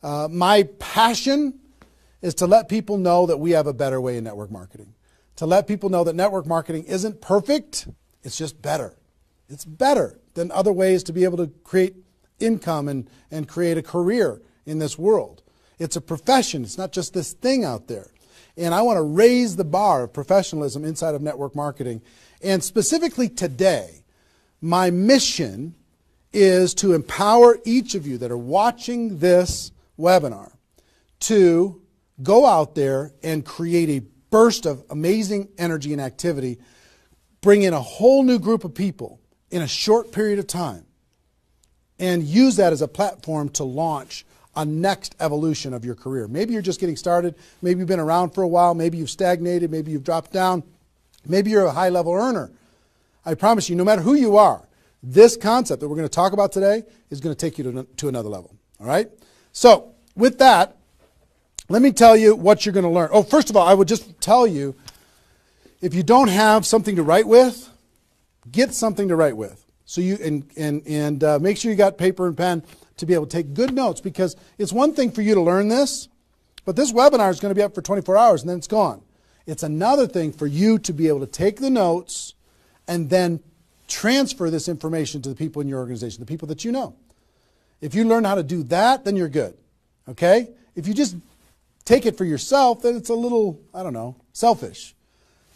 My passion is to let people know that we have a better way in network marketing. To let people know that network marketing isn't perfect, it's just better. It's better than other ways to be able to create income and create a career in this world. It's a profession. It's not just this thing out there. And I want to raise the bar of professionalism inside of network marketing. And specifically today, my mission is to empower each of you that are watching this webinar to go out there and create a burst of amazing energy and activity, bring in a whole new group of people in a short period of time, and use that as a platform to launch a next evolution of your career. Maybe you're just getting started. Maybe you've been around for a while. Maybe you've stagnated. Maybe you've dropped down. Maybe you're a high-level earner. I promise you, no matter who you are, this concept that we're going to talk about today is going to take you to another level. All right? So with that, let me tell you what you're going to learn. Oh, first of all, I would just tell you, if you don't have something to write with, get something to write with. So you and make sure you got paper and pen to be able to take good notes, because it's one thing for you to learn this, but this webinar is going to be up for 24 hours and then it's gone. It's another thing for you to be able to take the notes and then transfer this information to the people in your organization, the people that you know. If you learn how to do that, then you're good. Okay? If you just take it for yourself, then it's a little, I don't know, selfish.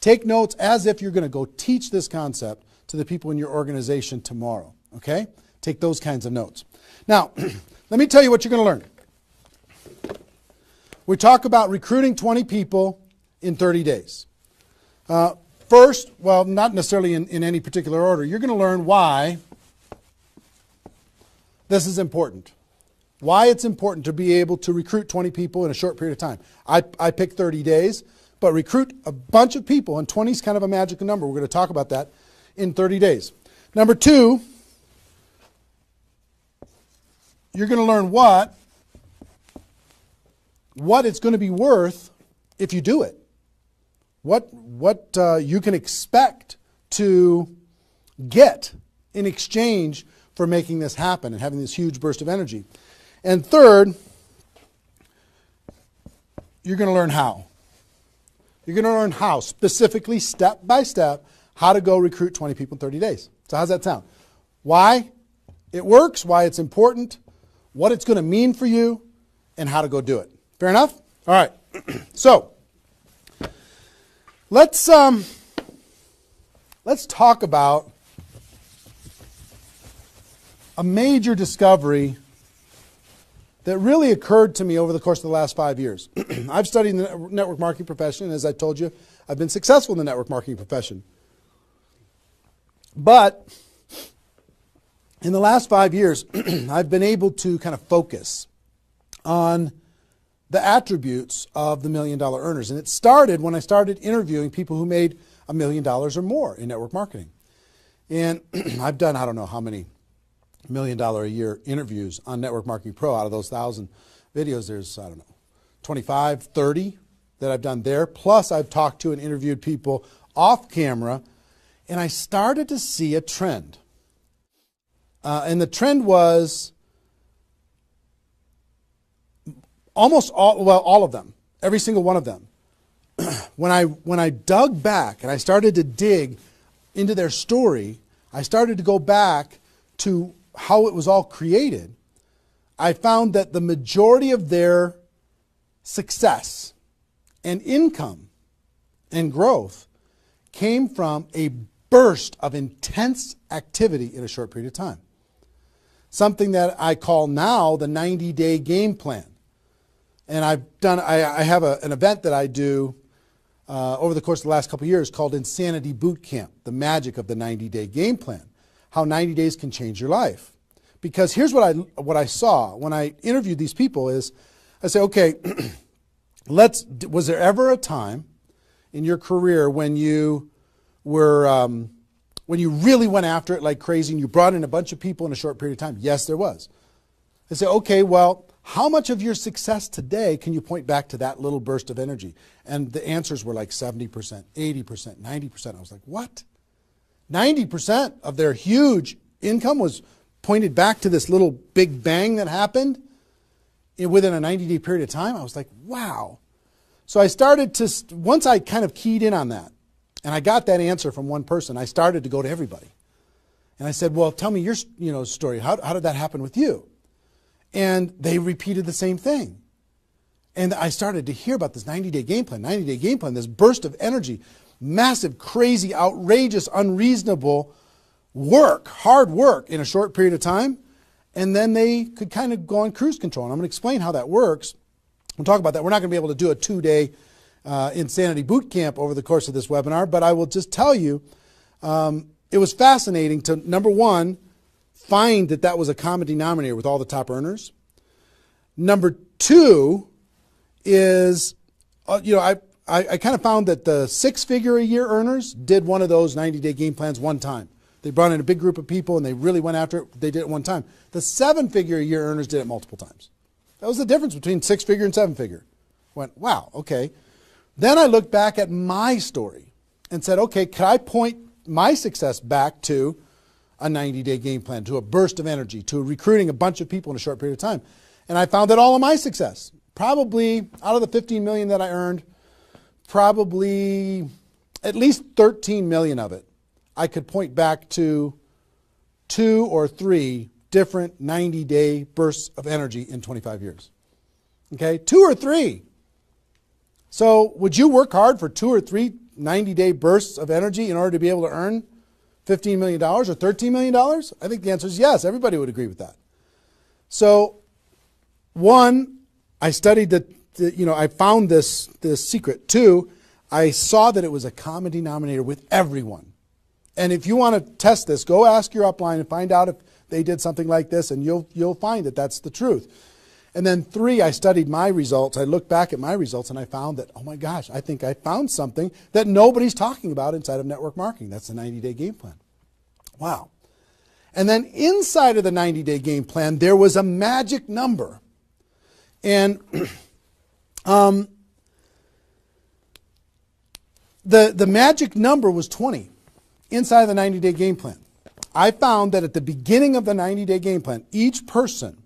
Take notes as if you're going to go teach this concept to the people in your organization tomorrow. Okay? Take those kinds of notes. Now, let me tell you what you're going to learn. We talk about recruiting 20 people in 30 days. First, well, not necessarily in any particular order, you're going to learn why this is important. Why it's important to be able to recruit 20 people in a short period of time. I picked 30 days, but recruit a bunch of people, and 20 is kind of a magical number. We're going to talk about that in 30 days. Number two, you're going to learn what it's going to be worth if you do it. What you can expect to get in exchange for making this happen and having this huge burst of energy. And third, you're going to learn how. You're going to learn how, specifically, step by step, how to go recruit 20 people in 30 days. So how's that sound? Why it works, why it's important, what it's going to mean for you, and how to go do it. Fair enough? All right. So let's talk about a major discovery that really occurred to me over the course of the last 5 years. I've studied the network marketing profession, and as I told you, I've been successful in the network marketing profession. But in the last 5 years, I've been able to kind of focus on the attributes of the $1 million earners. And it started when I started interviewing people who made $1 million or more in network marketing. And I've done, I don't know how many $1 million a year interviews on Network Marketing Pro. Out of those 1,000 videos, there's, I don't know, 25, 30 that I've done there. Plus, I've talked to and interviewed people off camera, and I started to see a trend. And the trend was almost all of them, every single one of them. When I dug back and I started to dig into their story, I started to go back to how it was all created. I found that the majority of their success and income and growth came from a burst of intense activity in a short period of time. Something that I call now the 90-day game plan. And I have an event that I do over the course of the last couple of years called Insanity Boot Camp, the magic of the 90-day game plan, how 90 days can change your life. Because here's what I saw when I interviewed these people is, I say, okay, was there ever a time in your career when you were, when you really went after it like crazy and you brought in a bunch of people in a short period of time? Yes, there was. I say, okay, well, how much of your success today can you point back to that little burst of energy? And the answers were like 70%, 80%, 90%. I was like, what? 90% of their huge income was pointed back to this little big bang that happened within a 90-day period of time. I was like, wow. So I started to, once I kind of keyed in on that, and I got that answer from one person, I started to go to everybody. And I said, well, tell me your story. How did that happen with you? And they repeated the same thing. And I started to hear about this 90-day game plan, this burst of energy, massive, crazy, outrageous, unreasonable work, hard work in a short period of time. And then they could kind of go on cruise control. And I'm going to explain how that works. We'll talk about that. We're not going to be able to do a 2-day insanity boot camp over the course of this webinar, but I will just tell you, it was fascinating to, number one, find that was a common denominator with all the top earners. Number two is, I kind of found that the 6-figure-a-year earners did one of those 90-day game plans one time. They brought in a big group of people and they really went after it. They did it one time. The 7-figure-a-year earners did it multiple times. That was the difference between 6-figure and 7-figure. Went, wow, okay. Then I looked back at my story and said, okay, could I point my success back to a 90-day game plan, to a burst of energy, to recruiting a bunch of people in a short period of time? And I found that all of my success, probably out of the 15 million that I earned, probably at least 13 million of it, I could point back to 2 or 3 different 90-day bursts of energy in 25 years. Okay, 2 or 3. So would you work hard for 2 or 3 90-day bursts of energy in order to be able to earn $15 million or $13 million? I think the answer is yes. Everybody would agree with that. So, one, I studied I found this secret. 2, I saw that it was a common denominator with everyone. And if you want to test this, go ask your upline and find out if they did something like this, and you'll find that that's the truth. And then 3, I studied my results. I looked back at my results and I found that, oh my gosh, I think I found something that nobody's talking about inside of network marketing. That's the 90-day game plan. Wow. And then inside of the 90-day game plan, there was a magic number. And the magic number was 20 inside of the 90-day game plan. I found that at the beginning of the 90-day game plan, each person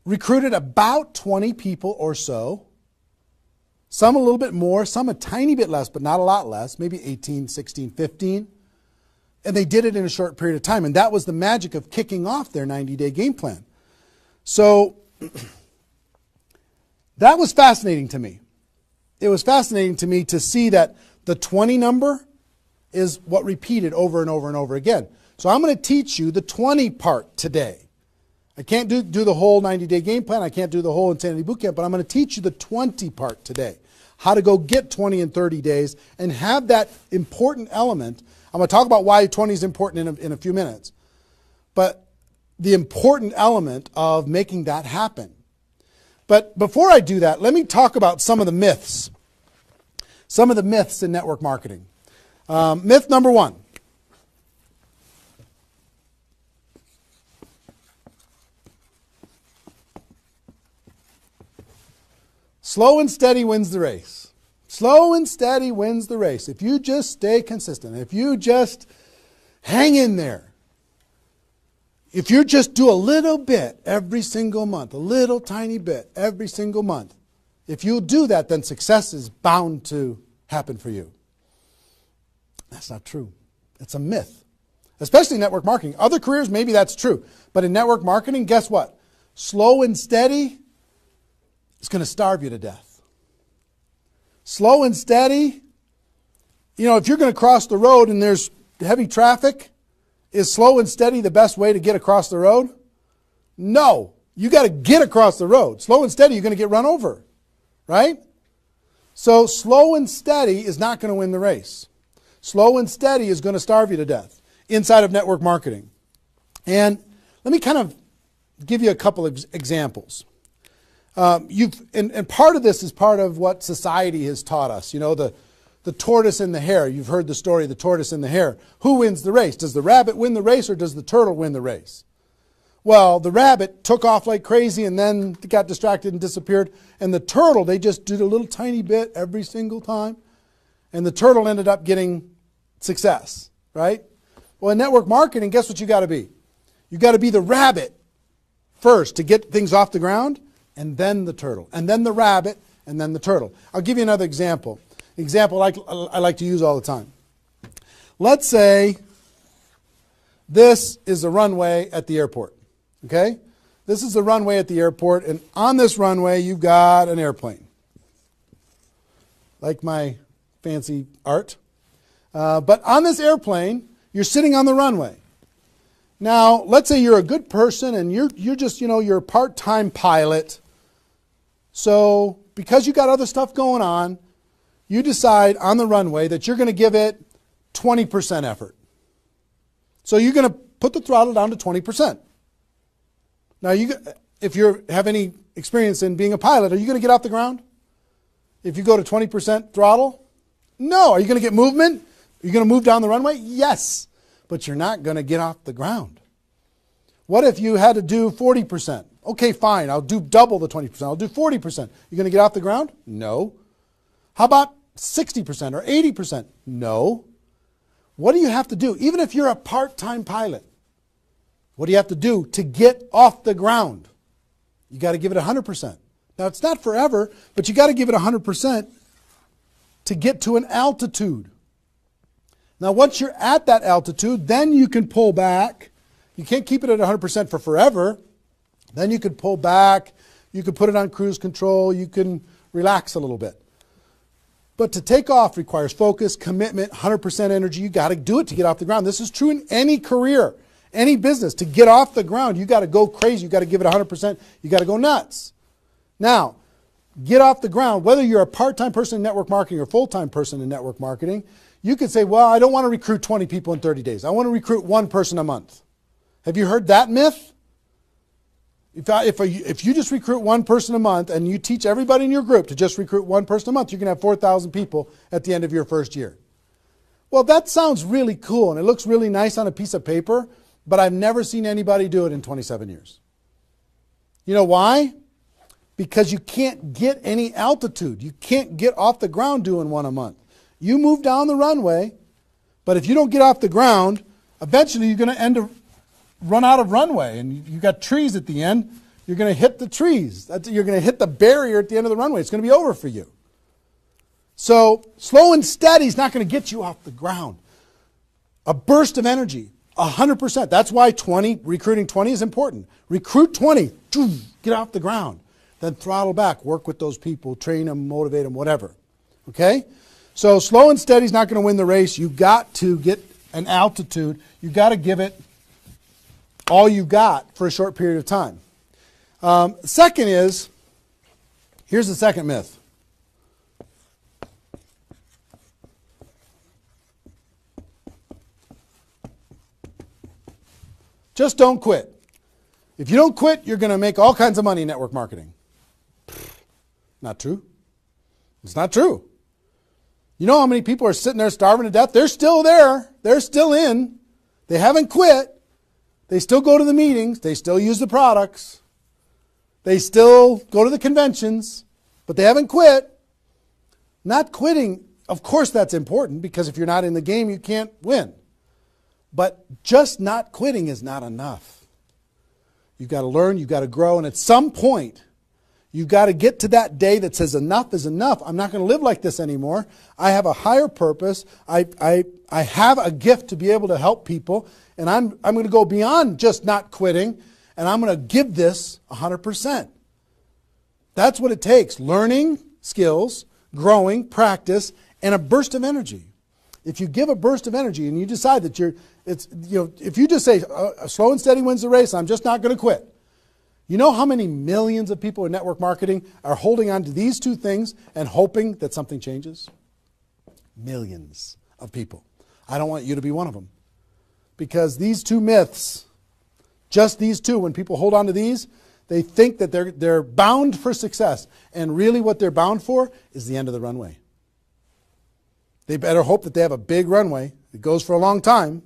recruited about 20 people or so, some a little bit more, some a tiny bit less, but not a lot less, maybe 18, 16, 15. And they did it in a short period of time. And that was the magic of kicking off their 90-day game plan. So that was fascinating to me. It was fascinating to me to see that the 20 number is what repeated over and over and over again. So I'm going to teach you the 20 part today. I can't do the whole 90-day game plan. I can't do the whole Insanity Bootcamp, but I'm going to teach you the 20 part today. How to go get 20 in 30 days and have that important element. I'm going to talk about why 20 is important in a few minutes. But the important element of making that happen. But before I do that, let me talk about some of the myths. Some of the myths in network marketing. Myth number 1. Slow and steady wins the race. Slow and steady wins the race. If you just stay consistent, if you just hang in there, if you just do a little bit every single month, a little tiny bit every single month, if you do that, then success is bound to happen for you. That's not true. It's a myth, especially in network marketing. Other careers, maybe that's true. But in network marketing, guess what? Slow and steady, it's going to starve you to death. Slow and steady, if you're going to cross the road and there's heavy traffic, is slow and steady the best way to get across the road? No. You got to get across the road. Slow and steady, you're going to get run over, right? So slow and steady is not going to win the race. Slow and steady is going to starve you to death inside of network marketing. And let me kind of give you a couple of examples. And part of this is part of what society has taught us. The tortoise and the hare. You've heard the story of the tortoise and the hare. Who wins the race? Does the rabbit win the race or does the turtle win the race? Well, the rabbit took off like crazy and then got distracted and disappeared. And the turtle, they just did a little tiny bit every single time. And the turtle ended up getting success, right? Well, in network marketing, guess what you got to be? You got to be the rabbit first to get things off the ground, and then the turtle, and then the rabbit, and then the turtle. I'll give you another example. Example I like to use all the time. Let's say this is the runway at the airport. Okay? This is the runway at the airport, and on this runway you've got an airplane. Like my fancy art. But on this airplane, you're sitting on the runway. Now, let's say you're a good person and you're just, you're a part-time pilot. So, because you got other stuff going on, you decide on the runway that you're going to give it 20% effort. So you're going to put the throttle down to 20%. Now, if you have any experience in being a pilot, are you going to get off the ground? If you go to 20% throttle? No. Are you going to get movement? Are you going to move down the runway? Yes. But you're not going to get off the ground. What if you had to do 40%? Okay, fine. I'll do double the 20%. I'll do 40%. You going to get off the ground? No. How about 60% or 80%? No. What do you have to do? Even if you're a part-time pilot, what do you have to do to get off the ground? You got to give it 100%. Now, it's not forever, but you got to give it 100% to get to an altitude. Now, once you're at that altitude, then you can pull back. You can't keep it at 100% for forever. Then you could pull back. You could put it on cruise control. You can relax a little bit. But to take off requires focus, commitment, 100% energy. You got to do it to get off the ground. This is true in any career, any business. To get off the ground, you got to go crazy. You got to give it 100%. You got to go nuts. Now, get off the ground. Whether you're a part-time person in network marketing or full-time person in network marketing, you could say, well, I don't want to recruit 20 people in 30 days. I want to recruit one person a month. Have you heard that myth? If you just recruit one person a month and you teach everybody in your group to just recruit one person a month, you can have 4,000 people at the end of your first year. Well, that sounds really cool and it looks really nice on a piece of paper, but I've never seen anybody do it in 27 years. You know why? Because you can't get any altitude. You can't get off the ground doing one a month. You move down the runway, but if you don't get off the ground, eventually you're going to run out of runway, and you've got trees at the end. You're going to hit the trees. You're going to hit the barrier at the end of the runway. It's going to be over for you. So slow and steady is not going to get you off the ground. A burst of energy, 100%. That's why recruiting 20 is important. Recruit 20, get off the ground. Then throttle back, work with those people, train them, motivate them, whatever. Okay? So slow and steady is not going to win the race. You've got to get an altitude. You've got to give it all you got for a short period of time. Second is, here's the second myth. Just don't quit. If you don't quit, you're going to make all kinds of money in network marketing. Not true. It's not true. You know how many people are sitting there starving to death? They're still there. They're still in. They haven't quit. They still go to the meetings. They still use the products. They still go to the conventions, but they haven't quit. Not quitting, of course that's important, because if you're not in the game, you can't win. But just not quitting is not enough. You've got to learn, you've got to grow, and at some point, you've got to get to that day that says enough is enough. I'm not going to live like this anymore. I have a higher purpose. I have a gift to be able to help people, and I'm going to go beyond just not quitting, and I'm going to give this 100%. That's what it takes. Learning skills, growing, practice, and a burst of energy. If you give a burst of energy and you decide that if you just say slow and steady wins the race, I'm just not going to quit. You know how many millions of people in network marketing are holding on to these two things and hoping that something changes? Millions of people. I don't want you to be one of them. Because these two myths, just these two, when people hold on to these, they think that they're bound for success. And really what they're bound for is the end of the runway. They better hope that they have a big runway. It goes for a long time.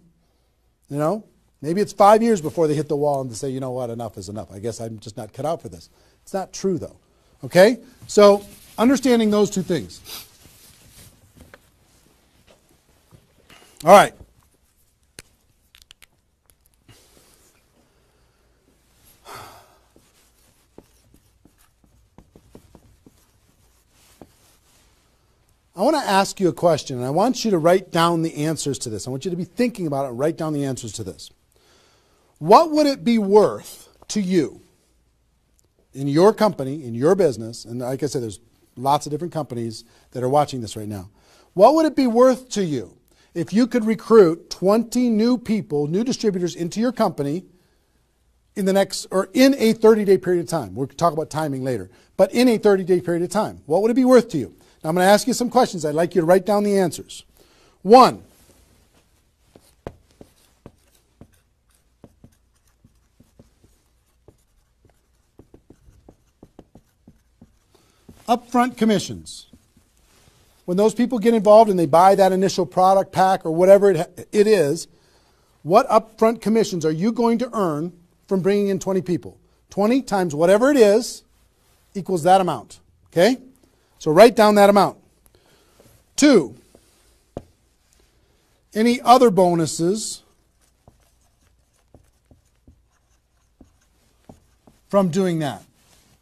You know, maybe it's 5 years before they hit the wall and they say, you know what, enough is enough. I guess I'm just not cut out for this. It's not true, though. Okay? So, understanding those two things. All right. I want to ask you a question, and I want you to write down the answers to this. I want you to be thinking about it and write down the answers to this. What would it be worth to you in your company, in your business, and like I said, there's lots of different companies that are watching this right now. What would it be worth to you if you could recruit 20 new people, new distributors into your company in the next, or in a 30-day period of time? We'll talk about timing later, but in a 30-day period of time. What would it be worth to you? Now I'm going to ask you some questions. I'd like you to write down the answers. 1, upfront commissions. When those people get involved and they buy that initial product pack or whatever it is, what upfront commissions are you going to earn from bringing in 20 people? 20 times whatever it is equals that amount. Okay? So write down that amount. 2, any other bonuses from doing that?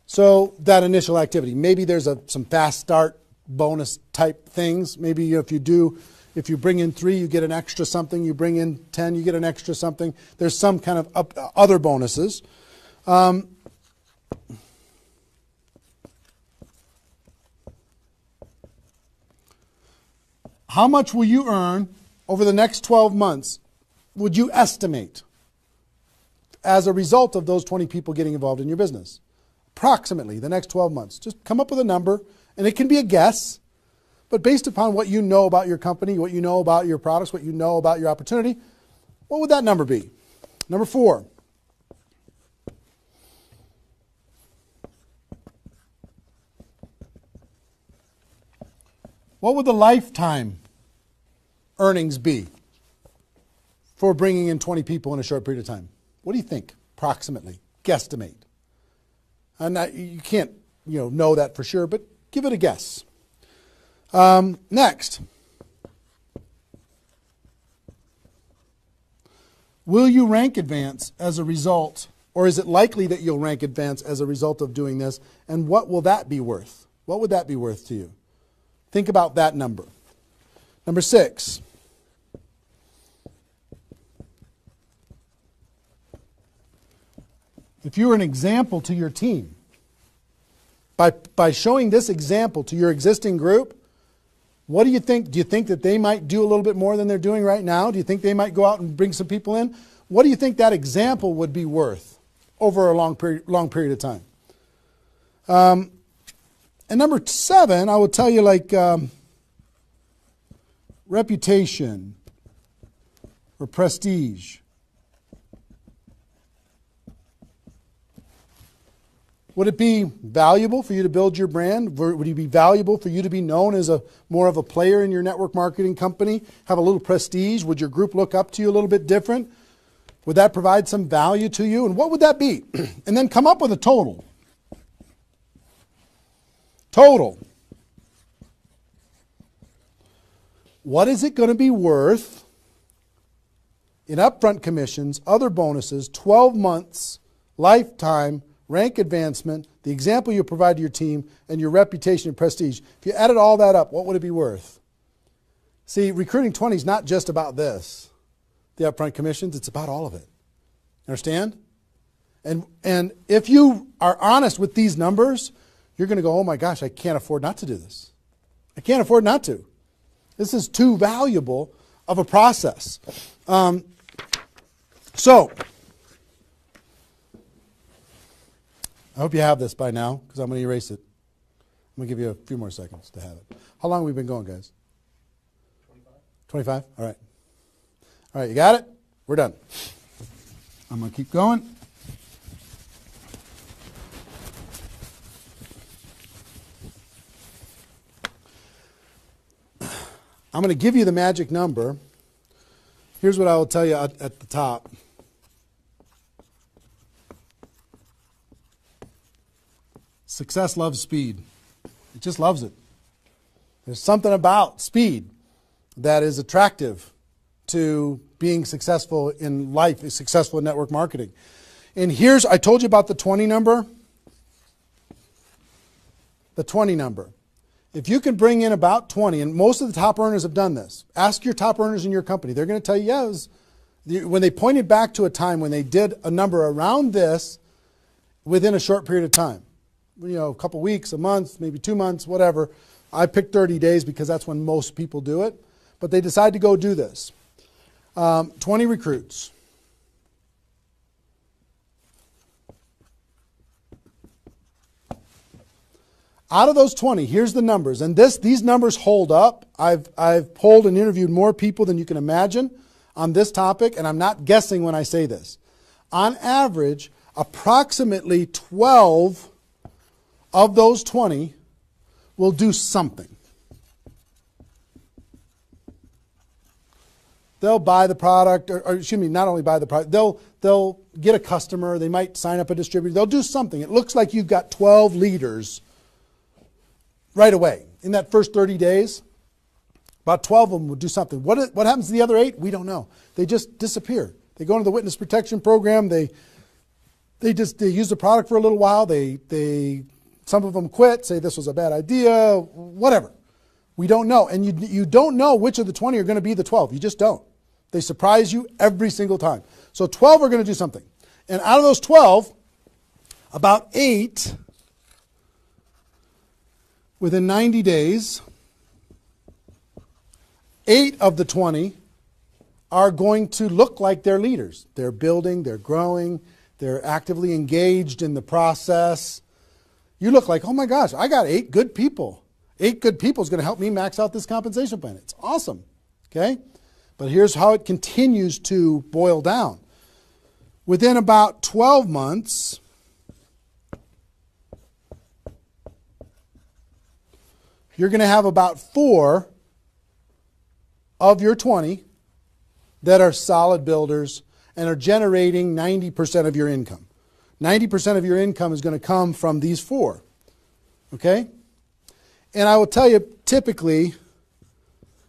So that initial activity, maybe there's some fast start bonus type things. Maybe if you bring in 3, you get an extra something. You bring in 10, you get an extra something. There's some kind of other bonuses. How much will you earn over the next 12 months, would you estimate, as a result of those 20 people getting involved in your business? Approximately the next 12 months. Just come up with a number, and it can be a guess, but based upon what you know about your company, what you know about your products, what you know about your opportunity, what would that number be? Number 4. What would the lifetime earnings be for bringing in 20 people in a short period of time? What do you think, approximately? Guesstimate. And you can't, know that for sure, but give it a guess. Next. Will you rank advance as a result, or is it likely that you'll rank advance as a result of doing this? And what will that be worth? What would that be worth to you? Think about that number. Number 6. If you were an example to your team, by showing this example to your existing group, what do you think? Do you think that they might do a little bit more than they're doing right now? Do you think they might go out and bring some people in? What do you think that example would be worth over a long period of time? And number 7, I will tell you, like reputation or prestige. Would it be valuable for you to build your brand? Would it be valuable for you to be known as more of a player in your network marketing company? Have a little prestige? Would your group look up to you a little bit different? Would that provide some value to you? And what would that be? And then come up with a total. Total. What is it going to be worth in upfront commissions, other bonuses, 12 months, lifetime, rank advancement, the example you provide to your team, and your reputation and prestige? If you added all that up, what would it be worth? See, recruiting 20 is not just about this, the upfront commissions. It's about all of it. Understand? And if you are honest with these numbers, you're going to go, oh my gosh, I can't afford not to do this. I can't afford not to. This is too valuable of a process. So, I hope you have this by now, because I'm going to erase it. I'm going to give you a few more seconds to have it. How long have we been going, guys? 25? All right. All right, you got it? We're done. I'm going to keep going. I'm going to give you the magic number. Here's what I will tell you at the top. Success loves speed. It just loves it. There's something about speed that is attractive to being successful in life, successful in network marketing. And I told you about the 20 number. The 20 number. If you can bring in about 20, and most of the top earners have done this. Ask your top earners in your company. They're going to tell you, yes. When they pointed back to a time when they did a number around this within a short period of time, a couple weeks, a month, maybe 2 months, whatever. I picked 30 days because that's when most people do it. But they decide to go do this. 20 recruits. Out of those 20, here's the numbers. And these numbers hold up. I've polled and interviewed more people than you can imagine on this topic, and I'm not guessing when I say this. On average, approximately 12 of those 20 will do something. They'll buy the product, or excuse me, not only buy the product, they'll get a customer, they might sign up a distributor, they'll do something. It looks like you've got 12 leaders right away. In that first 30 days, about 12 of them will do something. What happens to the other 8? We don't know. They just disappear. They go into the witness protection program. They use the product for a little while. Some of them quit, say this was a bad idea, whatever. We don't know. And you don't know which of the 20 are going to be the 12. You just don't. They surprise you every single time. So 12 are going to do something. And out of those 12, about 8 within 90 days, 8 of the 20 are going to look like they're leaders. They're building, they're growing, they're actively engaged in the process. You look like, oh my gosh, I got 8 good people. 8 good people is going to help me max out this compensation plan. It's awesome. Okay? But here's how it continues to boil down. Within about 12 months, you're going to have about 4 of your 20 that are solid builders and are generating 90% of your income. 90% of your income is going to come from these 4. Okay? And I will tell you, typically,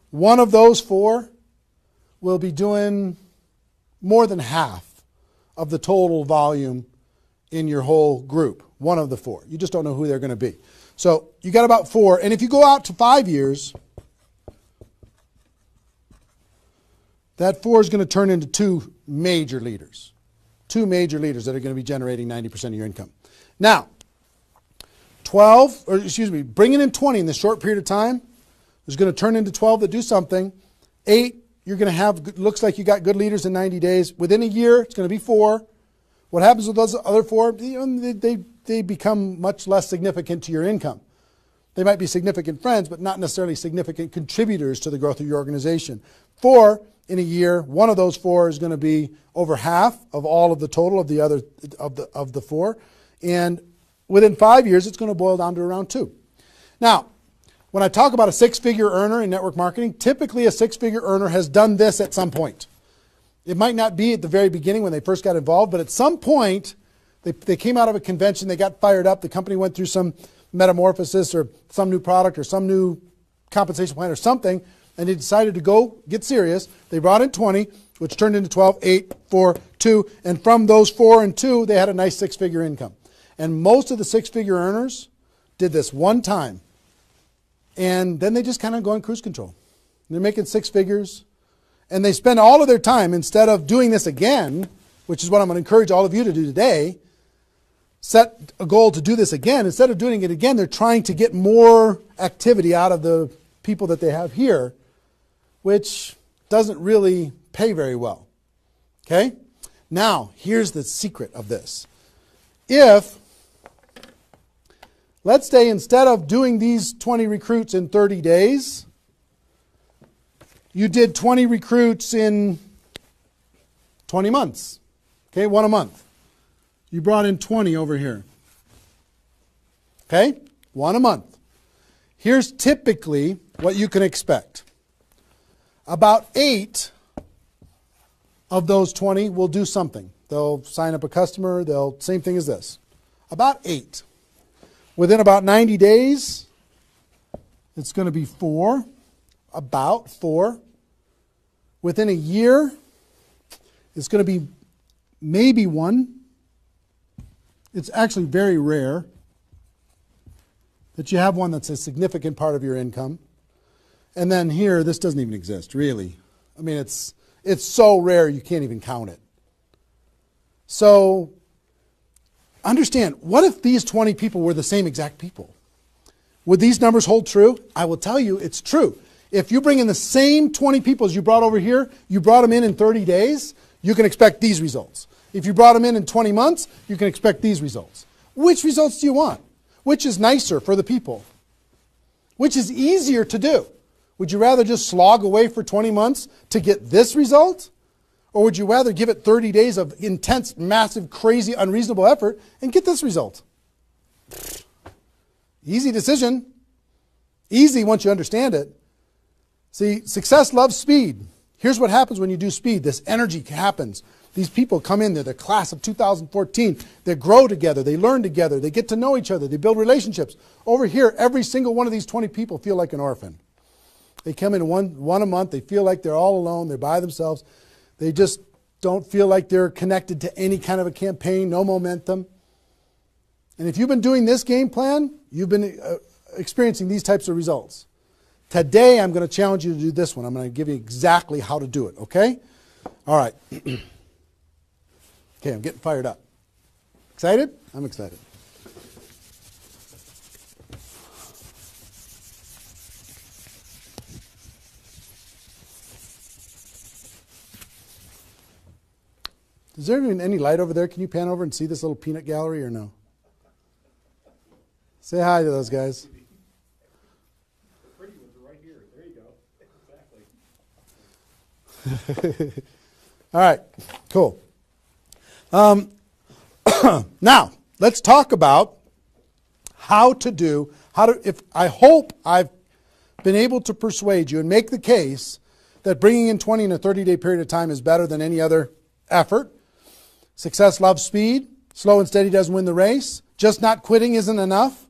one of those 4 will be doing more than half of the total volume in your whole group. One of the 4. You just don't know who they're going to be. So you got about 4. And if you go out to 5 years, that 4 is going to turn into 2 major leaders. 2 major leaders that are going to be generating 90% of your income. Now, bringing in 20 in this short period of time is going to turn into 12 that do something. 8, you're going to have, looks like you got good leaders in 90 days. Within a year, it's going to be 4. What happens with those other 4? They become much less significant to your income. They might be significant friends, but not necessarily significant contributors to the growth of your organization. 4, in a year, one of those 4 is going to be over half of all of the total of the other of the 4. And within 5 years, it's going to boil down to around 2. Now, when I talk about a 6-figure earner in network marketing, typically a 6-figure earner has done this at some point. It might not be at the very beginning when they first got involved, but at some point, they came out of a convention, they got fired up, the company went through some metamorphosis or some new product or some new compensation plan or something, and they decided to go get serious. They brought in 20, which turned into 12, 8, 4, 2, and from those 4 and 2, they had a nice 6-figure income. And most of the 6-figure earners did this one time, and then they just kind of go in cruise control. And they're making 6 figures, and they spend all of their time, instead of doing this again, which is what I'm going to encourage all of you to do today, set a goal to do this again. Instead of doing it again, they're trying to get more activity out of the people that they have here, which doesn't really pay very well. Okay? Now, here's the secret of this. If, let's say instead of doing these 20 recruits in 30 days, you did 20 recruits in 20 months. Okay, 1 a month. You brought in 20 over here. Okay, 1 a month. Here's typically what you can expect. About 8 of those 20 will do something. They'll sign up a customer. Same thing as this. About 8. Within about 90 days, it's going to be 4. About 4. Within a year, it's going to be maybe 1. It's actually very rare. that you have one that's a significant part of your income. And then here, this doesn't even exist, really. I mean, it's so rare you can't even count it. So understand, what if these 20 people were the same exact people? Would these numbers hold true? I will tell you it's true. If you bring in the same 20 people as you brought over here, you brought them in 30 days, you can expect these results. If you brought them in 20 months, you can expect these results. Which results do you want? Which is nicer for the people? Which is easier to do? Would you rather just slog away for 20 months to get this result? Or would you rather give it 30 days of intense, massive, crazy, unreasonable effort and get this result? Easy decision. Easy once you understand it. See, success loves speed. Here's what happens when you do speed. This energy happens. These people come in, they're the class of 2014. They grow together, they learn together, they get to know each other, they build relationships. Over here, every single one of these 20 people feel like an orphan. They come in one a month, they feel like they're all alone, they're by themselves. They just don't feel like they're connected to any kind of a campaign, no momentum. And if you've been doing this game plan, you've been experiencing these types of results. Today, I'm going to challenge you to do this one. I'm going to give you exactly how to do it, okay? All right. Okay, I'm getting fired up. Excited? I'm excited. Is there even any light over there? Can you pan over and see this little peanut gallery or no? Say hi to those guys. The pretty ones are right here. There you go. Exactly. All right, cool. Now, let's talk about I hope I've been able to persuade you and make the case that bringing in 20 in a 30-day period of time is better than any other effort. Success loves speed. Slow and steady doesn't win the race. Just not quitting isn't enough.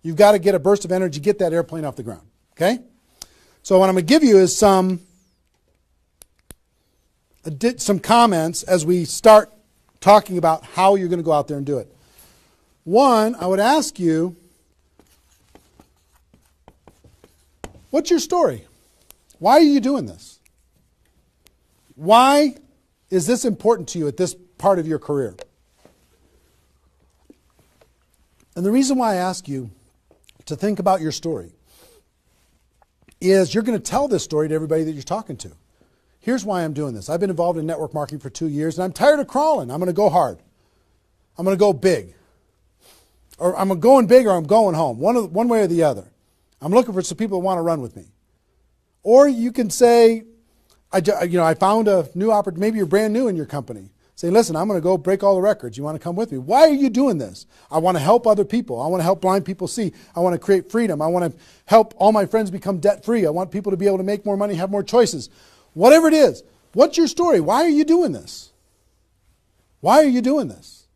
You've got to get a burst of energy, get that airplane off the ground. Okay? So what I'm going to give you is some comments as we start talking about how you're going to go out there and do it. One, I would ask you, what's your story? Why are you doing this? Why is this important to you at this part of your career? And the reason why I ask you to think about your story is you're going to tell this story to everybody that you're talking to. Here's why I'm doing this. I've been involved in network marketing for 2 years, and I'm tired of crawling. I'm going to go hard. I'm going to go big. Or I'm going big or I'm going home, one way or the other. I'm looking for some people that want to run with me. Or you can say, I found a new opportunity. Maybe you're brand new in your company. Say, listen, I'm going to go break all the records. You want to come with me? Why are you doing this? I want to help other people. I want to help blind people see. I want to create freedom. I want to help all my friends become debt-free. I want people to be able to make more money, have more choices. Whatever it is, what's your story? Why are you doing this? Why are you doing this?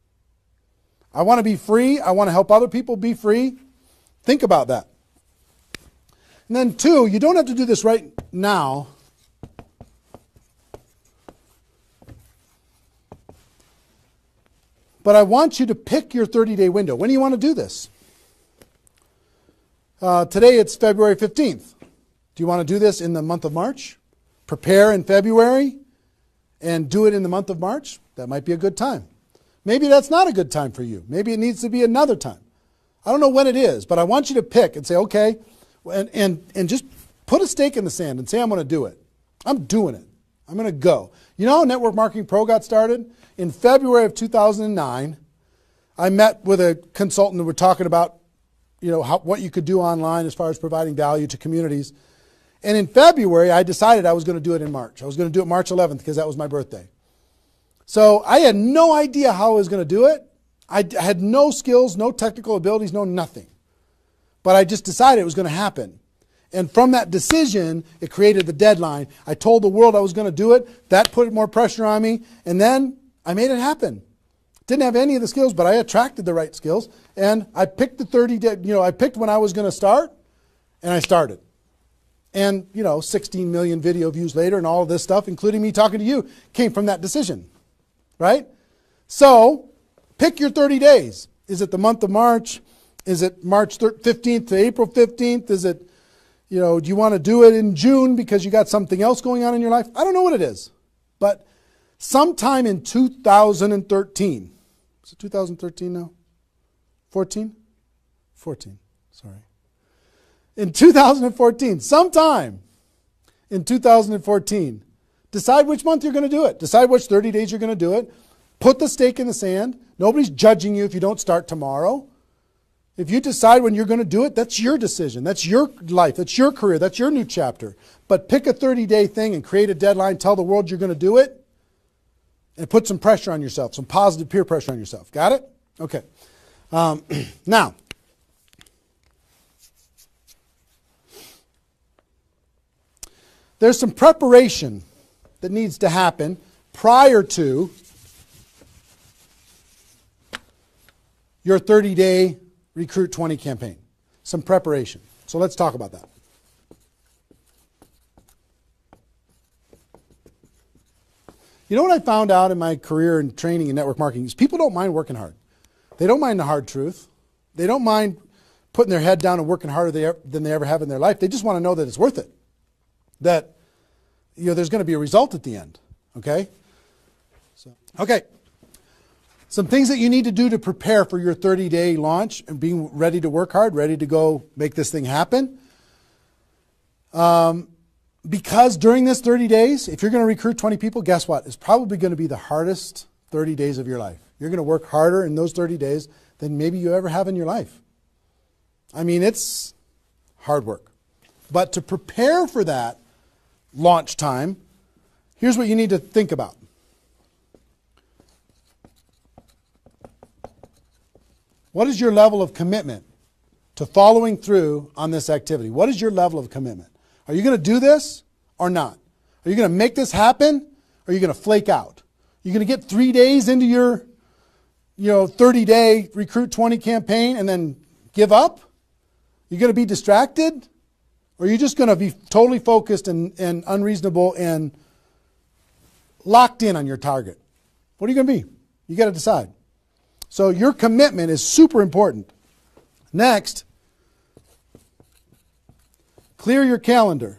I want to be free. I want to help other people be free. Think about that. And then two, you don't have to do this right now. But I want you to pick your 30-day window. When do you want to do this? Today it's February 15th. Do you want to do this in the month of March? Prepare in February and do it in the month of March? That might be a good time. Maybe that's not a good time for you. Maybe it needs to be another time. I don't know when it is, but I want you to pick and say, okay, and just put a stake in the sand and say, I'm going to do it. I'm doing it. I'm going to go. You know how Network Marketing Pro got started? In February of 2009, I met with a consultant and we're talking about, what you could do online as far as providing value to communities. And in February, I decided I was going to do it in March. I was going to do it March 11th because that was my birthday. So I had no idea how I was going to do it. I had no skills, no technical abilities, no nothing. But I just decided it was going to happen. And from that decision, it created the deadline. I told the world I was going to do it. That put more pressure on me. And then I made it happen. Didn't have any of the skills, but I attracted the right skills. And I picked the 30 day, I picked when I was going to start, and I started. And, 16 million video views later and all of this stuff, including me talking to you, came from that decision. Right? So, pick your 30 days. Is it the month of March? Is it March 15th to April 15th? Is it, do you want to do it in June because you got something else going on in your life? I don't know what it is. But sometime in 2013, is it 2013 now? 14? 14, sorry. In 2014, sometime in 2014, decide which month you're going to do it. Decide which 30 days you're going to do it. Put the stake in the sand. Nobody's judging you if you don't start tomorrow. If you decide when you're going to do it, that's your decision. That's your life. That's your career. That's your new chapter. But pick a 30-day thing and create a deadline. Tell the world you're going to do it. And put some pressure on yourself, some positive peer pressure on yourself. Got it? Okay. Now, there's some preparation that needs to happen prior to your 30-day Recruit 20 campaign. Some preparation. So let's talk about that. You know what I found out in my career in training and network marketing is people don't mind working hard. They don't mind the hard truth. They don't mind putting their head down and working harder than they ever have in their life. They just want to know that it's worth it. That there's going to be a result at the end. Okay? Okay. Some things that you need to do to prepare for your 30-day launch and being ready to work hard, ready to go make this thing happen. Because during this 30 days, if you're going to recruit 20 people, guess what? It's probably going to be the hardest 30 days of your life. You're going to work harder in those 30 days than maybe you ever have in your life. I mean, it's hard work. But to prepare for that launch time, here's what you need to think about. What is your level of commitment to following through on this activity? What is your level of commitment? Are you going to do this or not? Are you going to make this happen or are you going to flake out? Are you going to get 3 days into your 30-day Recruit 20 campaign and then give up? You're going to be distracted? Or are you just going to be totally focused and unreasonable and locked in on your target? What are you going to be? You got to decide. So your commitment is super important. Next, clear your calendar.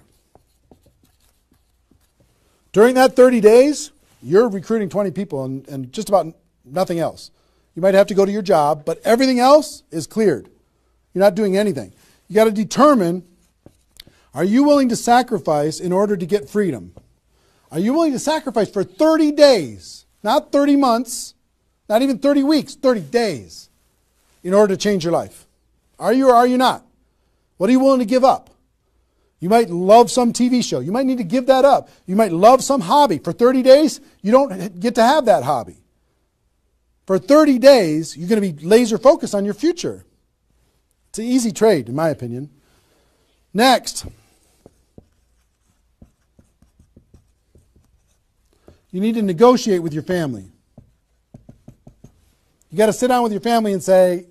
During that 30 days, you're recruiting 20 people and just about nothing else. You might have to go to your job, but everything else is cleared. You're not doing anything. You got to determine, are you willing to sacrifice in order to get freedom? Are you willing to sacrifice for 30 days, not 30 months, not even 30 weeks, 30 days, in order to change your life? Are you or are you not? What are you willing to give up? You might love some TV show. You might need to give that up. You might love some hobby. For 30 days, you don't get to have that hobby. For 30 days, you're going to be laser focused on your future. It's an easy trade, in my opinion. Next, you need to negotiate with your family. You got to sit down with your family and say,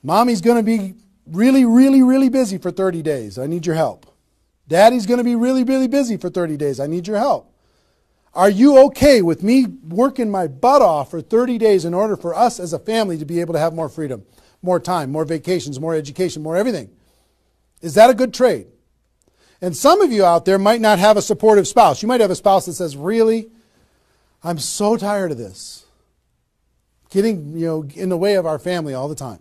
Mommy's going to be really, really, really busy for 30 days. I need your help. Daddy's going to be really, really busy for 30 days. I need your help. Are you okay with me working my butt off for 30 days in order for us as a family to be able to have more freedom, more time, more vacations, more education, more everything? Is that a good trade? And some of you out there might not have a supportive spouse. You might have a spouse that says, really, I'm so tired of this. Getting, in the way of our family all the time.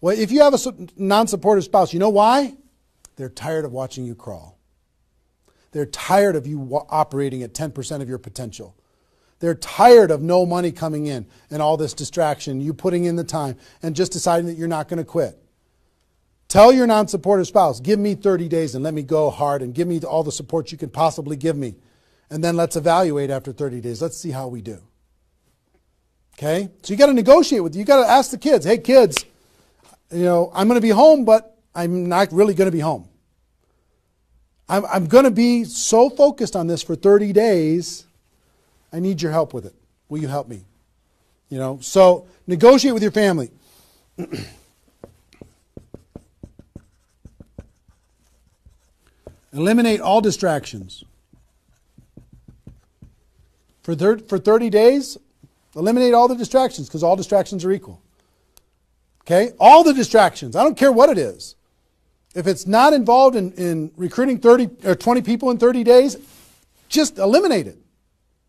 Well, if you have a non-supportive spouse, you know why? They're tired of watching you crawl. They're tired of you operating at 10% of your potential. They're tired of no money coming in and all this distraction, you putting in the time and just deciding that you're not going to quit. Tell your non-supportive spouse, give me 30 days and let me go hard and give me all the support you can possibly give me. And then let's evaluate after 30 days. Let's see how we do. Okay? So you got to negotiate with, you got to ask the kids, hey kids, I'm going to be home, but I'm not really going to be home. I'm going to be so focused on this for 30 days. I need your help with it. Will you help me? So negotiate with your family. Eliminate all distractions. For 30 days, eliminate all the distractions because all distractions are equal. Okay? All the distractions. I don't care what it is. If it's not involved in recruiting 30 or 20 people in 30 days, just eliminate it.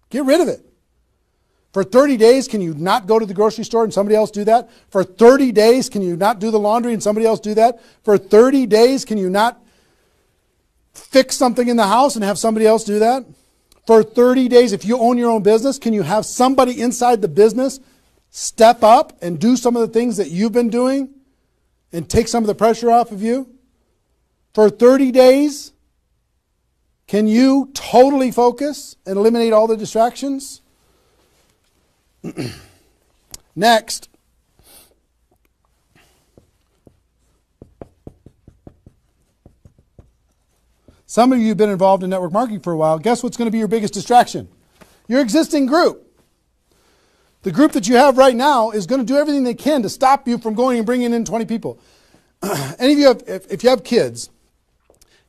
Get rid of it. For 30 days, can you not go to the grocery store and somebody else do that? For 30 days, can you not do the laundry and somebody else do that? For 30 days, can you not fix something in the house and have somebody else do that? For 30 days, if you own your own business, can you have somebody inside the business step up and do some of the things that you've been doing and take some of the pressure off of you? For 30 days, can you totally focus and eliminate all the distractions? Next, some of you have been involved in network marketing for a while. Guess what's going to be your biggest distraction? Your existing group. The group that you have right now is going to do everything they can to stop you from going and bringing in 20 people. Any of you have, if you have kids,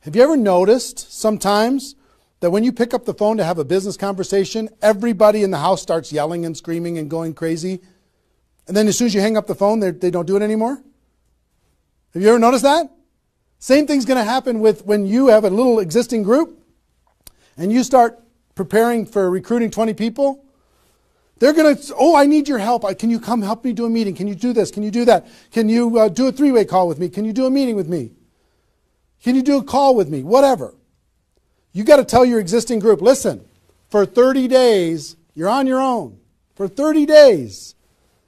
have you ever noticed sometimes that when you pick up the phone to have a business conversation, everybody in the house starts yelling and screaming and going crazy? And then as soon as you hang up the phone, they don't do it anymore? Have you ever noticed that? Same thing's going to happen with when you have a little existing group and you start preparing for recruiting 20 people. They're going to, oh, I need your help. Can you come help me do a meeting? Can you do this? Can you do that? Can you do a three-way call with me? Can you do a meeting with me? Can you do a call with me? Whatever. You got to tell your existing group, listen, for 30 days, you're on your own. For 30 days,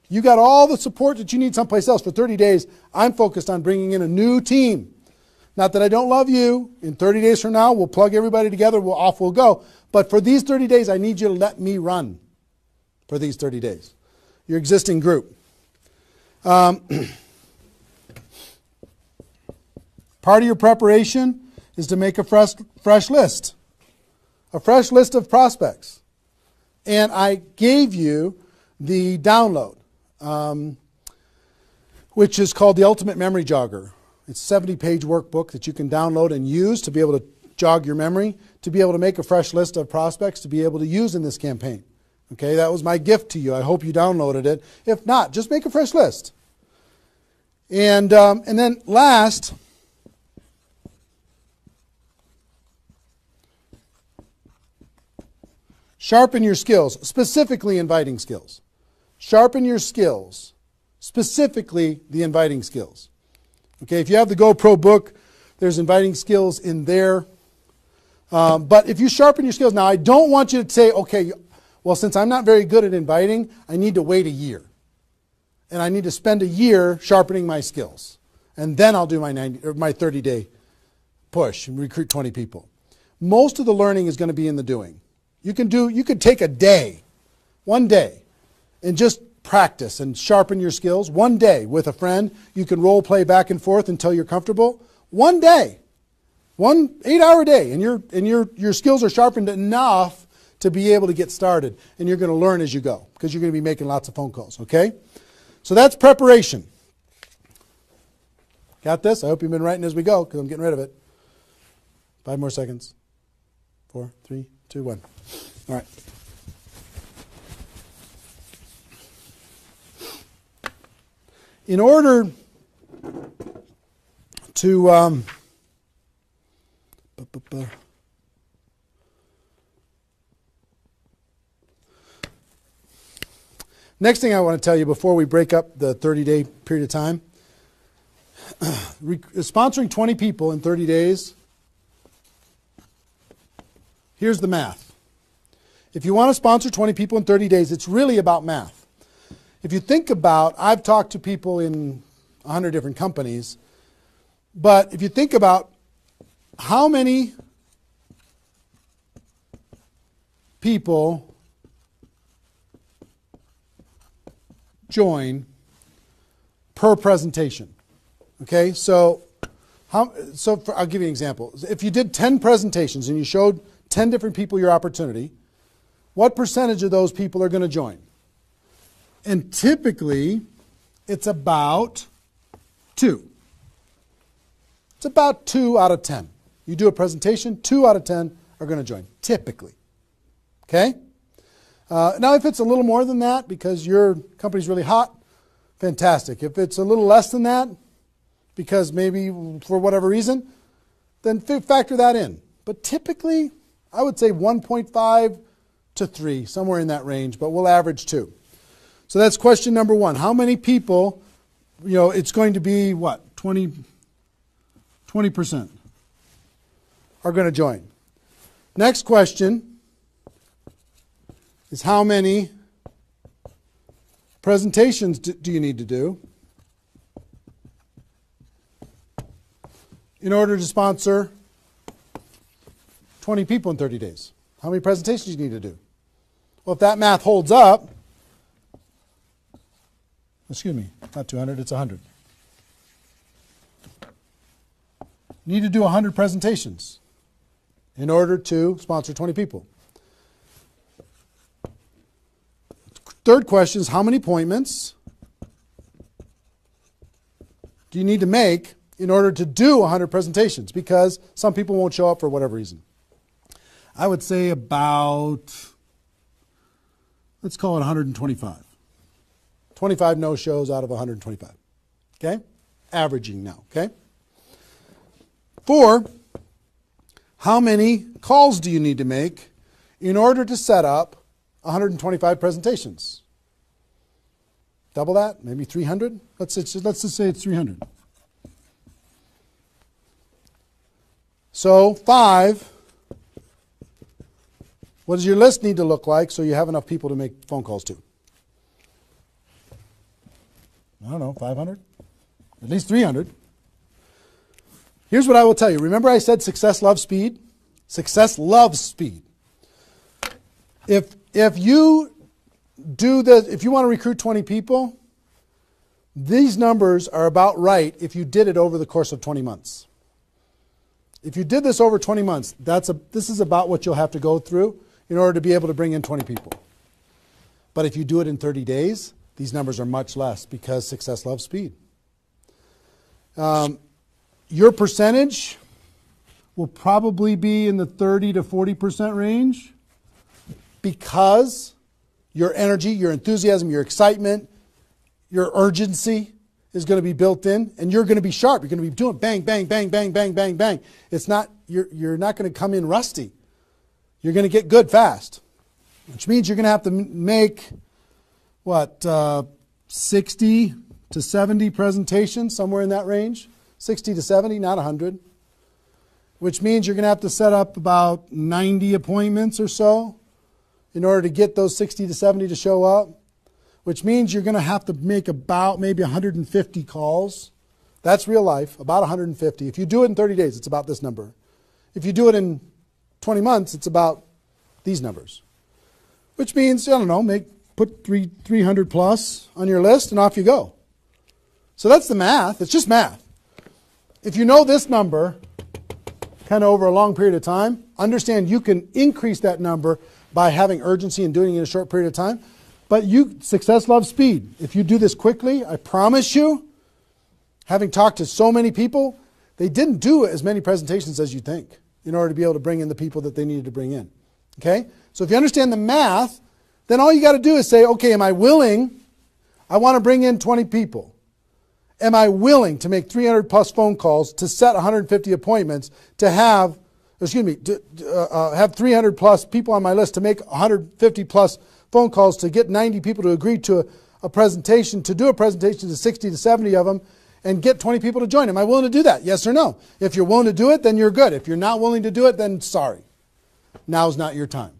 you got all the support that you need someplace else. For 30 days, I'm focused on bringing in a new team. Not that I don't love you. In 30 days from now, we'll plug everybody together. Off we'll go. But for these 30 days, I need you to let me run for these 30 days. Your existing group. Part of your preparation is to make a fresh list. A fresh list of prospects. And I gave you the download, which is called the Ultimate Memory Jogger. It's a 70-page workbook that you can download and use to be able to jog your memory, to be able to make a fresh list of prospects to be able to use in this campaign. Okay, that was my gift to you. I hope you downloaded it. If not, just make a fresh list. And then last, sharpen your skills, specifically inviting skills. Sharpen your skills, specifically the inviting skills. Okay, if you have the GoPro book, there's inviting skills in there. But if you sharpen your skills, now I don't want you to say, okay, well, since I'm not very good at inviting, I need to wait a year. And I need to spend a year sharpening my skills. And then I'll do my 30-day push and recruit 20 people. Most of the learning is going to be in the doing. You could take a day, one day, and just practice and sharpen your skills. One day with a friend, you can role play back and forth until you're comfortable. One day, 1 8-hour day, and your skills are sharpened enough to be able to get started. And you're going to learn as you go because you're going to be making lots of phone calls, okay? So that's preparation. Got this? I hope you've been writing as we go because I'm getting rid of it. 5 more seconds. 4, 3, 2, 1. All right. In order to next thing I want to tell you before we break up the 30-day period of time, sponsoring 20 people in 30 days, here's the math. If you want to sponsor 20 people in 30 days, it's really about math. If you think about, I've talked to people in 100 different companies, but if you think about how many people join per presentation. Okay, so I'll give you an example. If you did 10 presentations and you showed 10 different people your opportunity, what percentage of those people are going to join? And typically, it's about 2. It's about 2 out of 10. You do a presentation, 2 out of 10 are going to join, typically. Okay? Now, if it's a little more than that because your company's really hot, fantastic. If it's a little less than that, because maybe for whatever reason, then factor that in. But typically, I would say 1.5 to 3, somewhere in that range, but we'll average 2. So that's question number 1. How many people, it's going to be what? 20% are going to join. Next question is how many presentations do you need to do in order to sponsor 20 people in 30 days? How many presentations do you need to do? Well, if that math holds up, excuse me, not 200, it's 100. You need to do 100 presentations in order to sponsor 20 people. Third question is how many appointments do you need to make in order to do 100 presentations? Because some people won't show up for whatever reason. I would say about, let's call it 125. 25 no-shows out of 125. Okay? Averaging now. Okay? 4, how many calls do you need to make in order to set up 125 presentations? Double that? Maybe 300? Let's just say it's 300. So 5, what does your list need to look like so you have enough people to make phone calls to? I don't know, 500? At least 300. Here's what I will tell you. Remember I said success loves speed? Success loves speed. If you do this, if you want to recruit 20 people, these numbers are about right if you did it over the course of 20 months. If you did this over 20 months, this is about what you'll have to go through in order to be able to bring in 20 people. But if you do it in 30 days, these numbers are much less because success loves speed. Your percentage will probably be in the 30 to 40% range because your energy, your enthusiasm, your excitement, your urgency is going to be built in, and you're going to be sharp. You're going to be doing bang, bang, bang, bang, bang, bang, bang. It's not, you're not going to come in rusty. You're going to get good fast, which means you're going to have to make, 60 to 70 presentations, somewhere in that range. 60 to 70, not 100. Which means you're going to have to set up about 90 appointments or so in order to get those 60 to 70 to show up. Which means you're going to have to make about maybe 150 calls. That's real life, about 150. If you do it in 30 days, it's about this number. If you do it in 20 months, it's about these numbers. Which means, I don't know, put 300 plus on your list and off you go. So that's the math. It's just math. If you know this number kind of over a long period of time, understand you can increase that number by having urgency and doing it in a short period of time. But success loves speed. If you do this quickly, I promise you, having talked to so many people, they didn't do as many presentations as you think in order to be able to bring in the people that they needed to bring in. Okay? So if you understand the math, then all you got to do is say, okay, am I willing? I want to bring in 20 people. Am I willing to make 300 plus phone calls to set 150 appointments to have 300 plus people on my list to make 150 plus phone calls to get 90 people to agree to a presentation, to do a presentation to 60 to 70 of them and get 20 people to join. Am I willing to do that? Yes or no? If you're willing to do it, then you're good. If you're not willing to do it, then sorry. Now's not your time.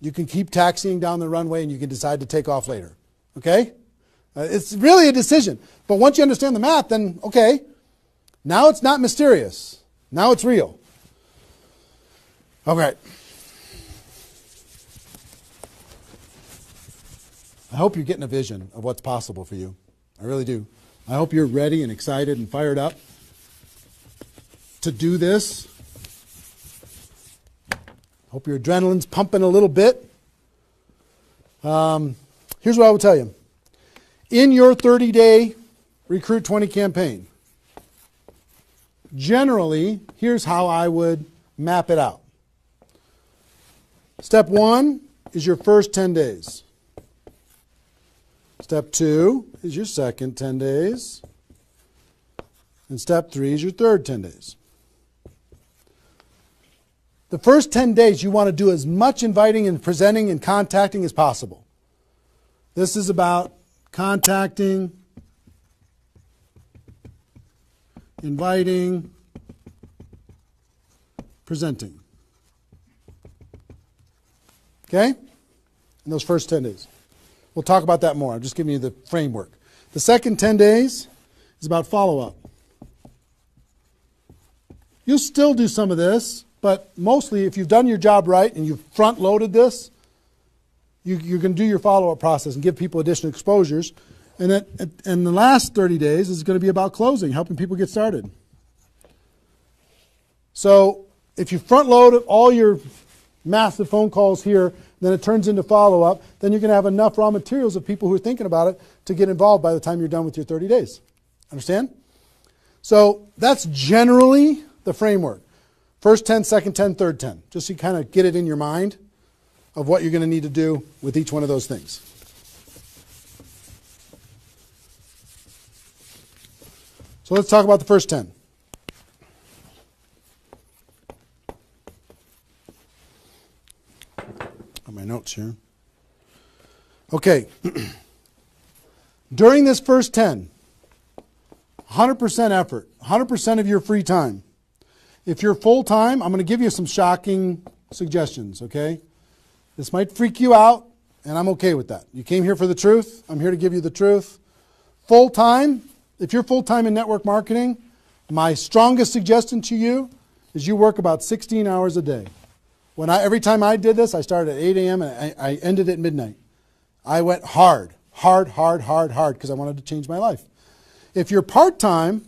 You can keep taxiing down the runway and you can decide to take off later. Okay? It's really a decision. But once you understand the math, then okay, now it's not mysterious. Now it's real. All right. I hope you're getting a vision of what's possible for you. I really do. I hope you're ready and excited and fired up to do this. Hope your adrenaline's pumping a little bit. Here's what I will tell you. In your 30-day Recruit 20 campaign, generally, here's how I would map it out. Step 1 is your first 10 days. Step 2 is your second 10 days. And step 3 is your third 10 days. The first 10 days, you want to do as much inviting and presenting and contacting as possible. This is about contacting, inviting, presenting. Okay? In those first 10 days. We'll talk about that more. I'm just giving you the framework. The second 10 days is about follow-up. You'll still do some of this, but mostly if you've done your job right and you've front-loaded this, you're going to do your follow-up process and give people additional exposures. And the last 30 days is going to be about closing, helping people get started. So if you front-load all your massive phone calls here, then it turns into follow-up, then you're going to have enough raw materials of people who are thinking about it to get involved by the time you're done with your 30 days. Understand? So that's generally the framework. First 10, second 10, third 10. Just so you kind of get it in your mind of what you're going to need to do with each one of those things. So let's talk about the first 10. My notes here. Okay. During this first 10, 100% effort, 100% of your free time. If you're full-time, I'm going to give you some shocking suggestions, okay? This might freak you out, and I'm okay with that. You came here for the truth. I'm here to give you the truth. Full-time, if you're full-time in network marketing, my strongest suggestion to you is you work about 16 hours a day. Every time I did this, I started at 8 a.m. and I ended at midnight. I went hard, because I wanted to change my life. If you're part-time,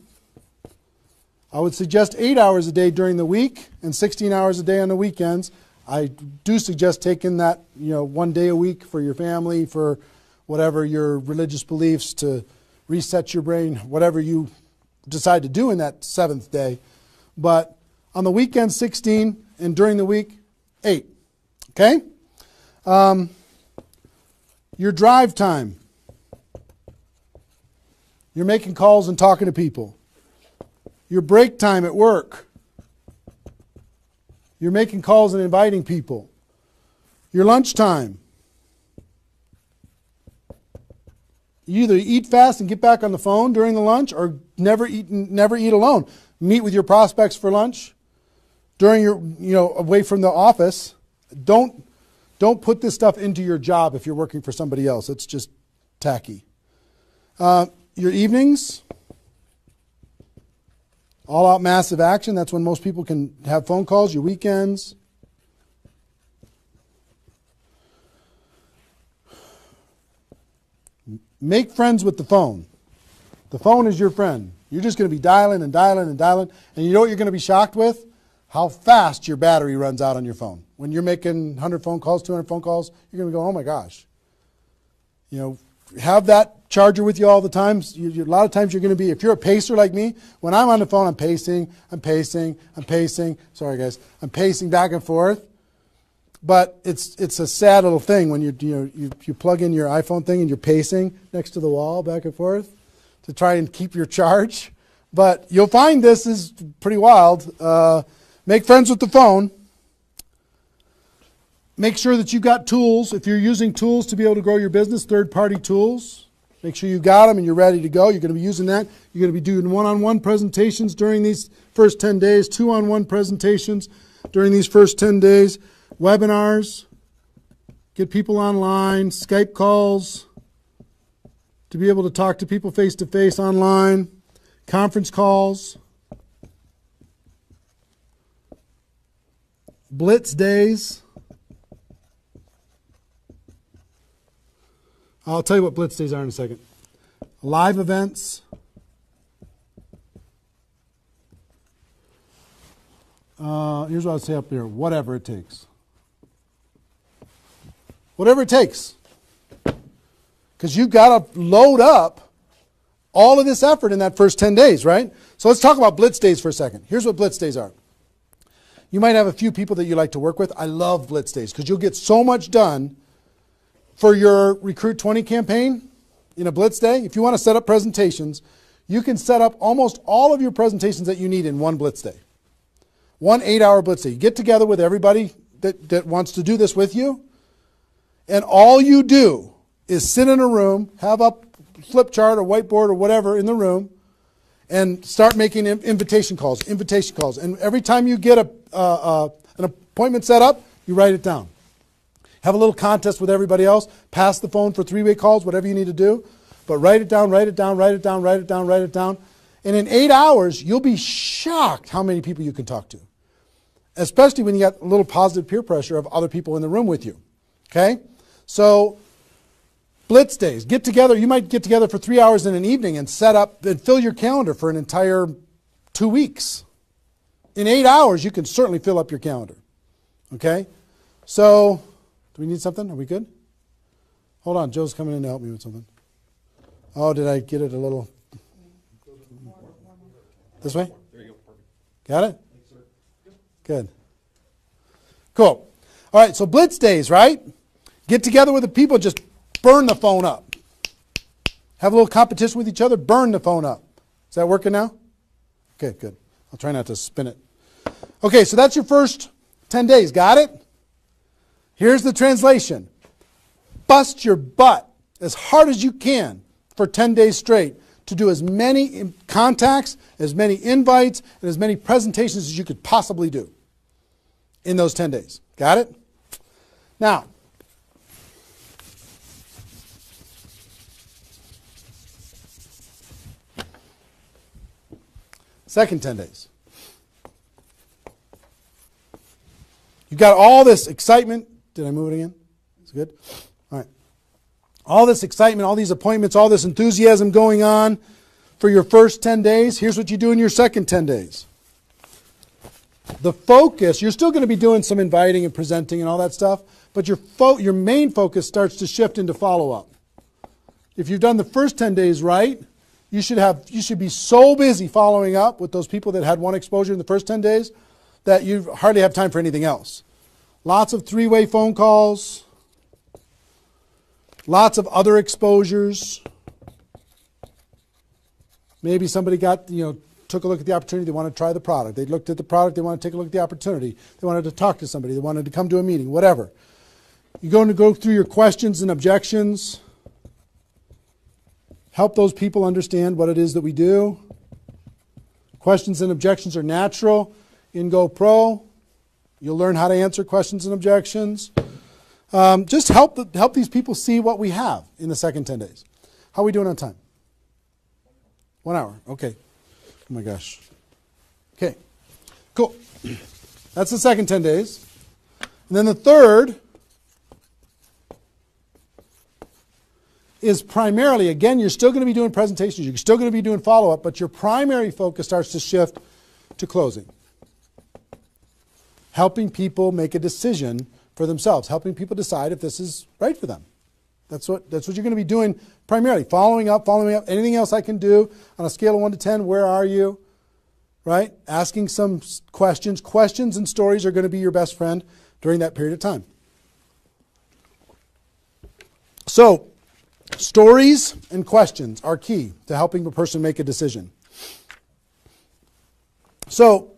I would suggest 8 hours a day during the week and 16 hours a day on the weekends. I do suggest taking that, 1 day a week for your family, for whatever your religious beliefs, to reset your brain, whatever you decide to do in that 7th day. But on the weekend, 16, and during the week, 8. Okay? Your drive time. You're making calls and talking to people. Your break time at work. You're making calls and inviting people. Your lunch time. You either eat fast and get back on the phone during the lunch, or never eat alone. Meet with your prospects for lunch. During your, away from the office. Don't put this stuff into your job if you're working for somebody else. It's just tacky. Your evenings, all out massive action. That's when most people can have phone calls. Your weekends. Make friends with the phone. The phone is your friend. You're just going to be dialing and dialing and dialing. And you know what you're going to be shocked with? How fast your battery runs out on your phone. When you're making 100 phone calls, 200 phone calls, you're going to go, oh my gosh. Have that charger with you all the time. A lot of times you're going to be, if you're a pacer like me, when I'm on the phone, I'm pacing. Sorry guys. I'm pacing back and forth. But it's a sad little thing when you plug in your iPhone thing and you're pacing next to the wall back and forth to try and keep your charge. But you'll find this is pretty wild. Make friends with the phone. Make sure that you've got tools. If you're using tools to be able to grow your business, third-party tools, make sure you've got them and you're ready to go. You're going to be using that. You're going to be doing one-on-one presentations during these first 10 days, two-on-one presentations during these first 10 days, webinars, get people online, Skype calls, to be able to talk to people face-to-face online, conference calls, blitz days. I'll tell you what blitz days are in a second. Live events. Here's what I'll say up here. Whatever it takes. Whatever it takes. Because you've got to load up all of this effort in that first 10 days, right? So let's talk about blitz days for a second. Here's what blitz days are. You might have a few people that you like to work with. I love blitz days because you'll get so much done for your Recruit 20 campaign in a Blitz day, if you want to set up presentations, you can set up almost all of your presentations that you need in one Blitz day. 1 8-hour Blitz day. You get together with everybody that wants to do this with you, and all you do is sit in a room, have a flip chart or whiteboard or whatever in the room, and start making invitation calls. And every time you get an appointment set up, you write it down. Have a little contest with everybody else. Pass the phone for 3-way calls, whatever you need to do. But write it down, write it down, write it down, write it down, write it down. And in 8 hours, you'll be shocked how many people you can talk to. Especially when you got a little positive peer pressure of other people in the room with you. Okay? So, Blitz days. Get together. You might get together for 3 hours in an evening and set up and fill your calendar for an entire 2 weeks. In 8 hours, you can certainly fill up your calendar. Okay? So, do we need something? Are we good? Hold on. Joe's coming in to help me with something. Oh, did I get it a little? This way? There you go. Perfect. Got it? Good. Cool. All right, so Blitz days, right? Get together with the people, just burn the phone up. Have a little competition with each other, burn the phone up. Is that working now? Okay, good. I'll try not to spin it. Okay, so that's your first 10 days. Got it? Here's the translation. Bust your butt as hard as you can for 10 days straight to do as many contacts, as many invites, and as many presentations as you could possibly do in those 10 days. Got it? Now, second 10 days. You've got all this excitement. Did I move it again? Is it good? All right. All this excitement, all these appointments, all this enthusiasm going on for your first 10 days. Here's what you do in your second 10 days. The focus, you're still going to be doing some inviting and presenting and all that stuff, but your main focus starts to shift into follow-up. If you've done the first 10 days right, you should be so busy following up with those people that had one exposure in the first 10 days that you hardly have time for anything else. Lots of 3-way phone calls, lots of other exposures. Maybe somebody took a look at the opportunity, they want to try the product. They looked at the product, they want to take a look at the opportunity. They wanted to talk to somebody, they wanted to come to a meeting, whatever. You're going to go through your questions and objections. Help those people understand what it is that we do. Questions and objections are natural in GoPro. You'll learn how to answer questions and objections. Just help these people see what we have in the second 10 days. How are we doing on time? 1 hour. Okay. Oh my gosh. Okay. Cool. That's the second 10 days. And then the third is primarily, again, you're still going to be doing presentations, you're still going to be doing follow-up, but your primary focus starts to shift to closing. Helping people make a decision for themselves, helping people decide if this is right for them. That's what you're going to be doing primarily, following up, anything else I can do on a scale of 1 to 10, where are you? Right? Asking some questions. Questions and stories are going to be your best friend during that period of time. So, stories and questions are key to helping the person make a decision. So,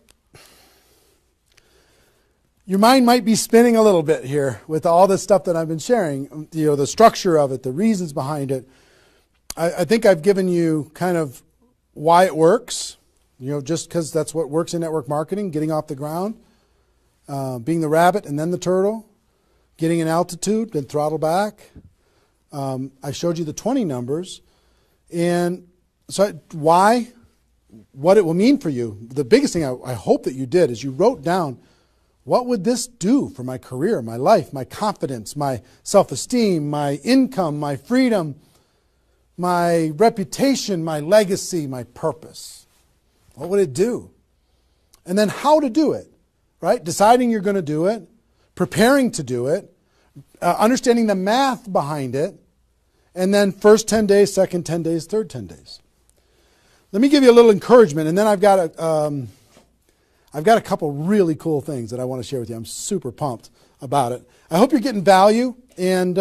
your mind might be spinning a little bit here with all this stuff that I've been sharing, the structure of it, the reasons behind it. I think I've given you kind of why it works, just because that's what works in network marketing, getting off the ground, being the rabbit and then the turtle, getting an altitude, then throttle back. I showed you the 20 numbers. And so why, what it will mean for you. The biggest thing I hope that you did is you wrote down, what would this do for my career, my life, my confidence, my self-esteem, my income, my freedom, my reputation, my legacy, my purpose? What would it do? And then how to do it, right? Deciding you're going to do it, preparing to do it, understanding the math behind it, and then first 10 days, second 10 days, third 10 days. Let me give you a little encouragement, and then I've got a couple really cool things that I want to share with you. I'm super pumped about it. I hope you're getting value, and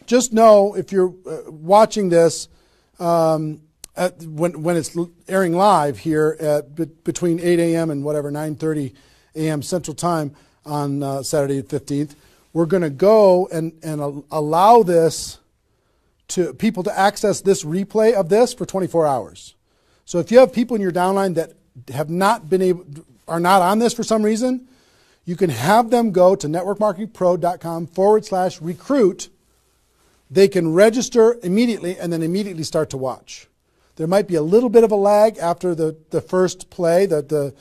just know if you're watching this when it's airing live here at between 8 a.m. and whatever 9:30 a.m. Central Time on Saturday the 15th, we're going to go and allow this to people to access this replay of this for 24 hours. So if you have people in your downline that have not been able, are not on this for some reason, you can have them go to networkmarketingpro.com/recruit. They can register immediately and then immediately start to watch. There might be a little bit of a lag after the first play, the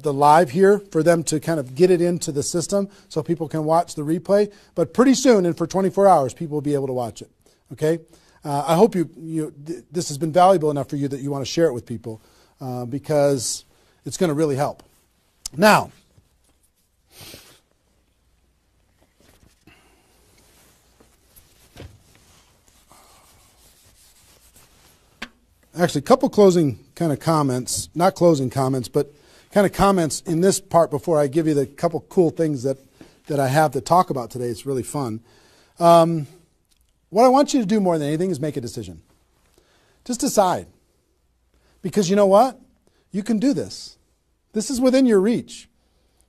live here, for them to kind of get it into the system so people can watch the replay. But pretty soon, and for 24 hours, people will be able to watch it. Okay? I hope this has been valuable enough for you that you want to share it with people because it's going to really help. Now, actually, a couple closing kind of comments, not closing comments, but kind of comments in this part before I give you the couple cool things that I have to talk about today. It's really fun. What I want you to do more than anything is make a decision. Just decide. Because you know what? You can do this. This is within your reach.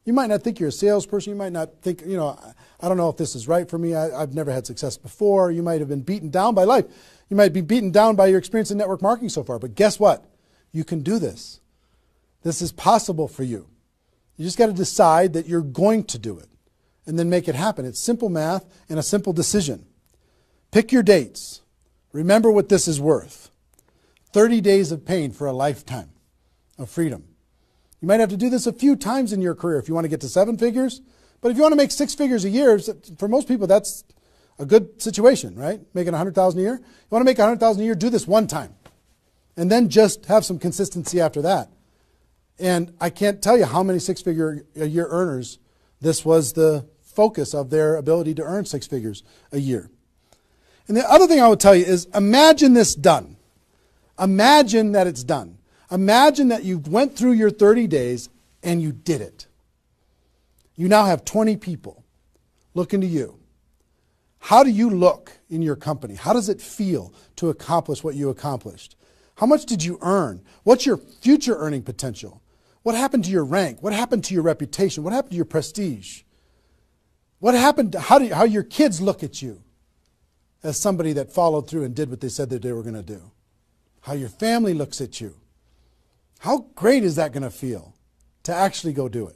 You might not think you're a salesperson. You might not think, I don't know if this is right for me. I've never had success before. You might have been beaten down by life. You might be beaten down by your experience in network marketing so far. But guess what? You can do this. This is possible for you. You just got to decide that you're going to do it and then make it happen. It's simple math and a simple decision. Pick your dates. Remember what this is worth. 30 days of pain for a lifetime of freedom. You might have to do this a few times in your career if you want to get to 7 figures. But if you want to make 6 figures a year, for most people, that's a good situation, right? Making $100,000 a year. You want to make $100,000 a year, do this one time. And then just have some consistency after that. And I can't tell you how many 6-figure a year earners this was the focus of their ability to earn 6 figures a year. And the other thing I would tell you is imagine this done. Imagine that it's done. Imagine that you went through your 30 days and you did it. You now have 20 people looking to you. How do you look in your company? How does it feel to accomplish what you accomplished? How much did you earn? What's your future earning potential? What happened to your rank? What happened to your reputation? What happened to your prestige? What happened to how your kids look at you as somebody that followed through and did what they said that they were going to do? How your family looks at you? How great is that going to feel to actually go do it?